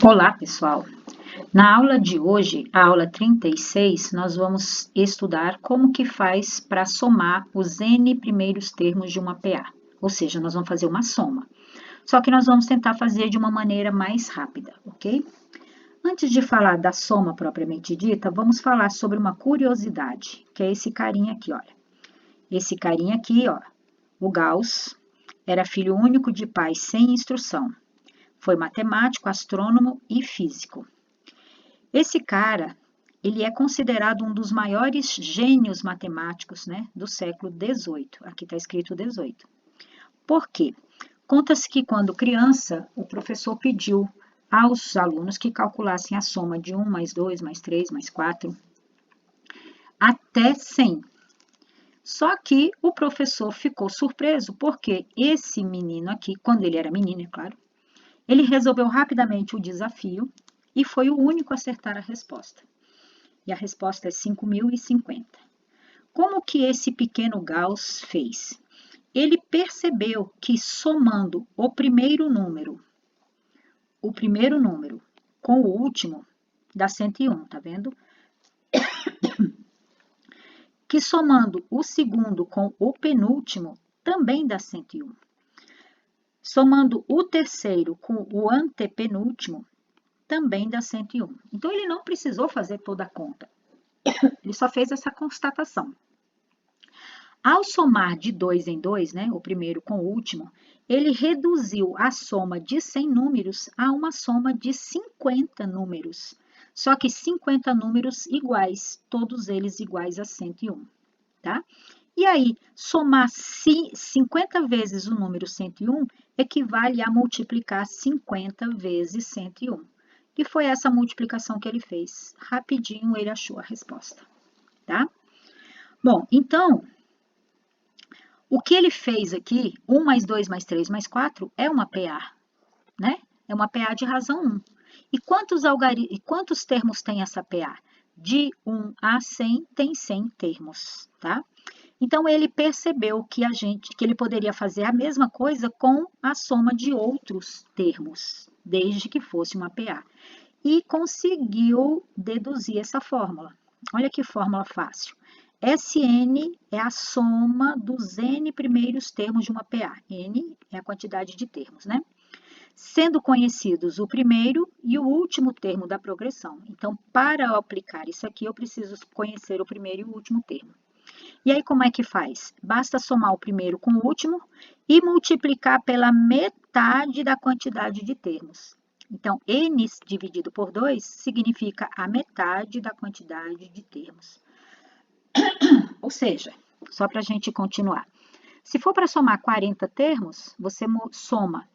Olá, pessoal! Na aula de hoje, a aula 36, nós vamos estudar como que faz para somar os N primeiros termos de uma PA. Ou seja, nós vamos fazer uma soma. Só que nós vamos tentar fazer de uma maneira mais rápida, ok? Antes de falar da soma propriamente dita, vamos falar sobre uma curiosidade, que é esse carinha aqui, olha. Esse carinha aqui, ó, o Gauss, era filho único de pais sem instrução. Foi matemático, astrônomo e físico. Esse cara, ele é considerado um dos maiores gênios matemáticos, né, do século XVIII. Aqui está escrito XVIII. Por quê? Conta-se que quando criança, o professor pediu aos alunos que calculassem a soma de 1 mais 2 mais 3 mais 4 até 100. Só que o professor ficou surpreso porque esse menino aqui, quando ele era menino, é claro, ele resolveu rapidamente o desafio e foi o único a acertar a resposta. E a resposta é 5.050. Como que esse pequeno Gauss fez? Ele percebeu que somando o primeiro número com o último, dá 101, tá vendo? Que somando o segundo com o penúltimo, também dá 101. Somando o terceiro com o antepenúltimo, também dá 101. Então, ele não precisou fazer toda a conta. Ele só fez essa constatação. Ao somar de 2 em 2, né, o primeiro com o último, ele reduziu a soma de 100 números a uma soma de 50 números. Só que 50 números iguais, todos eles iguais a 101, tá? E aí, somar 50 vezes o número 101 equivale a multiplicar 50 vezes 101. E foi essa multiplicação que ele fez. Rapidinho ele achou a resposta, tá? Bom, então, o que ele fez aqui, 1 mais 2 mais 3 mais 4, é uma PA, né? É uma PA de razão 1. E quantos termos tem essa PA? De 1 a 100 tem 100 termos, tá? Então, ele percebeu que ele poderia fazer a mesma coisa com a soma de outros termos, desde que fosse uma PA. E conseguiu deduzir essa fórmula. Olha que fórmula fácil. Sn é a soma dos N primeiros termos de uma PA. N é a quantidade de termos, né? Sendo conhecidos o primeiro e o último termo da progressão. Então, para aplicar isso aqui, eu preciso conhecer o primeiro e o último termo. E aí, como é que faz? Basta somar o primeiro com o último e multiplicar pela metade da quantidade de termos. Então, n dividido por 2 significa a metade da quantidade de termos. Ou seja, só para a gente continuar. Se for para somar 40 termos, você soma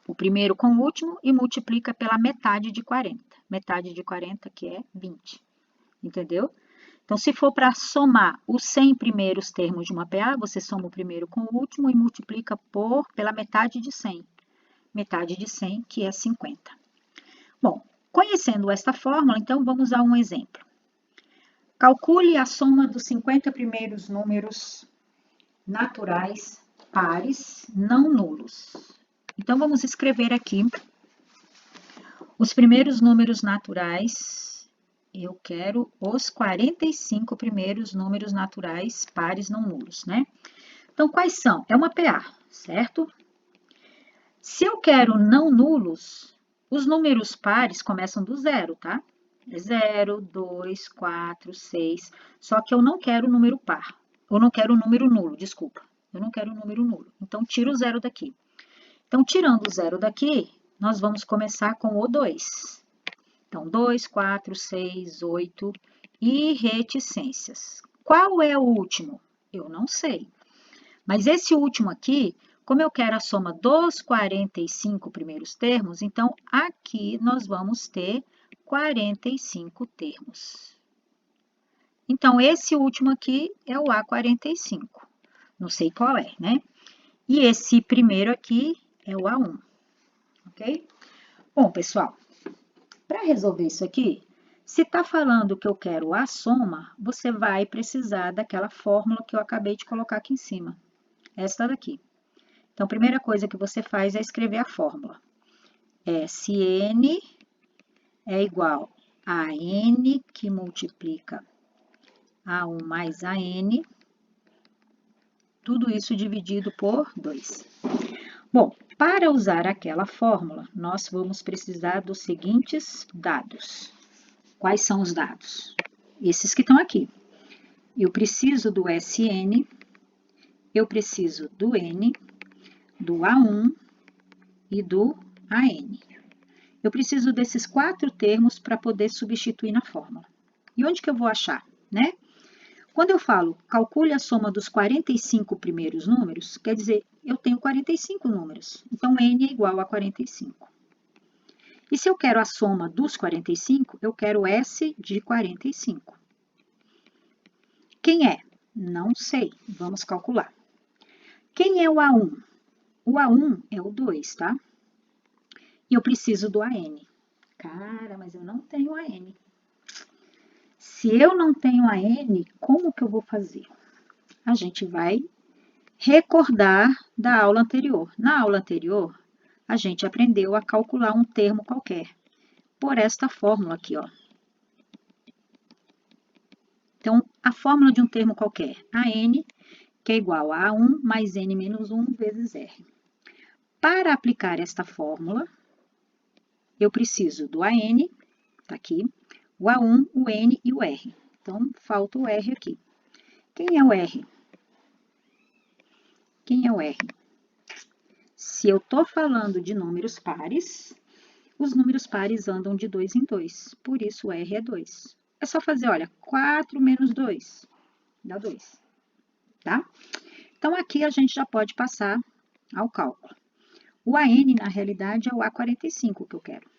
o primeiro com o último e multiplica pela metade de 40. Metade de 40 que é 20. Entendeu? Então, se for para somar os 100 primeiros termos de uma PA, você soma o primeiro com o último e multiplica pela metade de 100. Metade de 100, que é 50. Bom, conhecendo esta fórmula, então, vamos a um exemplo. Calcule a soma dos 50 primeiros números naturais pares não nulos. Então, vamos escrever aqui os primeiros números naturais. Eu quero os 45 primeiros números naturais pares não nulos, né? Então, quais são? É uma PA, certo? Se eu quero não nulos, os números pares começam do zero, tá? 0, 2, 4, 6. Só que eu não quero o número par. Eu não quero o número nulo, desculpa. Eu não quero o número nulo. Então, tiro o zero daqui. Então, tirando o zero daqui, nós vamos começar com o 2. Então, 2, 4, 6, 8 e reticências. Qual é o último? Eu não sei. Mas esse último aqui, como eu quero a soma dos 45 primeiros termos, então aqui nós vamos ter 45 termos. Então, esse último aqui é o A45. Não sei qual é, né? E esse primeiro aqui é o A1, ok? Bom, pessoal, para resolver isso aqui, se está falando que eu quero a soma, você vai precisar daquela fórmula que eu acabei de colocar aqui em cima. Esta daqui. Então, a primeira coisa que você faz é escrever a fórmula. Sn é igual a N que multiplica A1 mais AN, tudo isso dividido por 2. Bom, para usar aquela fórmula, nós vamos precisar dos seguintes dados. Quais são os dados? Esses que estão aqui. Eu preciso do SN, eu preciso do N, do A1 e do AN. Eu preciso desses 4 termos para poder substituir na fórmula. E onde que eu vou achar, né? Quando eu falo, calcule a soma dos 45 primeiros números, quer dizer, eu tenho 45 números. Então, N é igual a 45. E se eu quero a soma dos 45, eu quero S de 45. Quem é? Não sei. Vamos calcular. Quem é o A1? O A1 é o 2, tá? E eu preciso do AN. Cara, mas eu não tenho AN. Se eu não tenho AN, como que eu vou fazer? A gente vai recordar da aula anterior. Na aula anterior, a gente aprendeu a calcular um termo qualquer, por esta fórmula aqui, ó. Então, a fórmula de um termo qualquer, AN, que é igual a A1 mais N menos 1 vezes R. Para aplicar esta fórmula, eu preciso do AN, tá aqui, o A1, o N e o R. Então, falta o R aqui. Quem é o R? Quem é o R? Se eu estou falando de números pares, os números pares andam de 2 em 2, por isso o R é 2. É só fazer, olha, 4 menos 2, dá 2, tá? Então, aqui a gente já pode passar ao cálculo. O AN, na realidade, é o A45 que eu quero.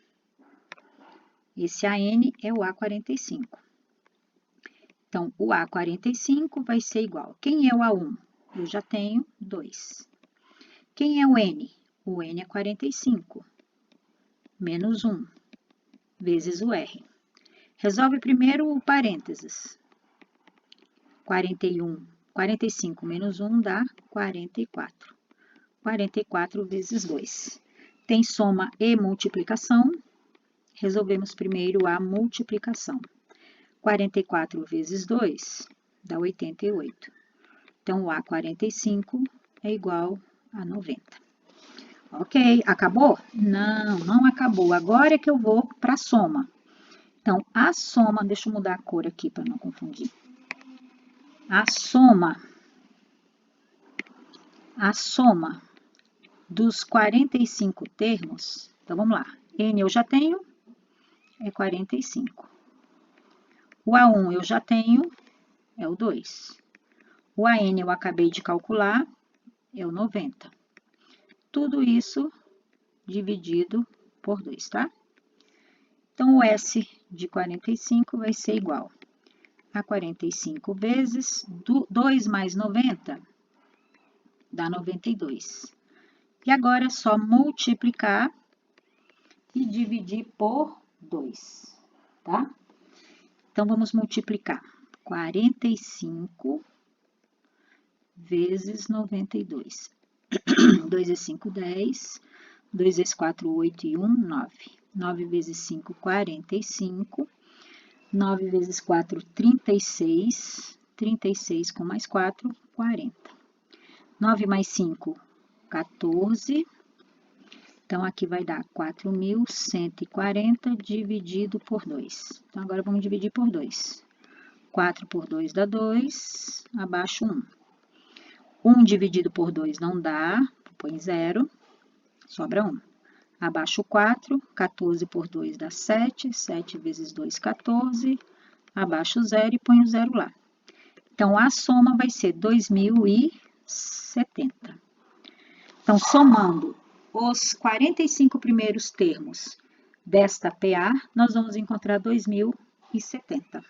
Esse AN é o A45. Então, o A45 vai ser igual. Quem é o A1? Eu já tenho 2. Quem é o N? O N é 45. Menos 1, vezes o R. Resolve primeiro o parênteses. 45 menos 1 dá 44. 44 vezes 2. Tem soma e multiplicação. Resolvemos primeiro a multiplicação. 44 vezes 2 dá 88. Então, o A45 é igual a 90. Ok, acabou? Não, não acabou. Agora é que eu vou para a soma. Então, a soma, deixa eu mudar a cor aqui para não confundir. A soma dos 45 termos, então vamos lá. N eu já tenho, é 45. O A1 eu já tenho, é o 2. O AN eu acabei de calcular, é o 90. Tudo isso dividido por 2, tá? Então, o S de 45 vai ser igual a 45 vezes 2 mais 90, dá 92. E agora é só multiplicar e dividir por 2, tá? Então, vamos multiplicar 45 vezes 92. 2 vezes 5, 10. 2 vezes 4, 8 e 1, 9. 9 vezes 5, 45. 9 vezes 4, 36. 36 com mais 4, 40. 9 mais 5, 14. Então, aqui vai dar 4.140 dividido por 2. Então, agora vamos dividir por 2. 4 por 2 dá 2, abaixo 1. 1 dividido por 2 não dá, põe 0, sobra 1. Abaixo 4, 14 por 2 dá 7, 7 vezes 2, 14. Abaixo 0 e põe o 0 lá. Então, a soma vai ser 2.070. Então, somando os 45 primeiros termos desta PA, nós vamos encontrar 2.070.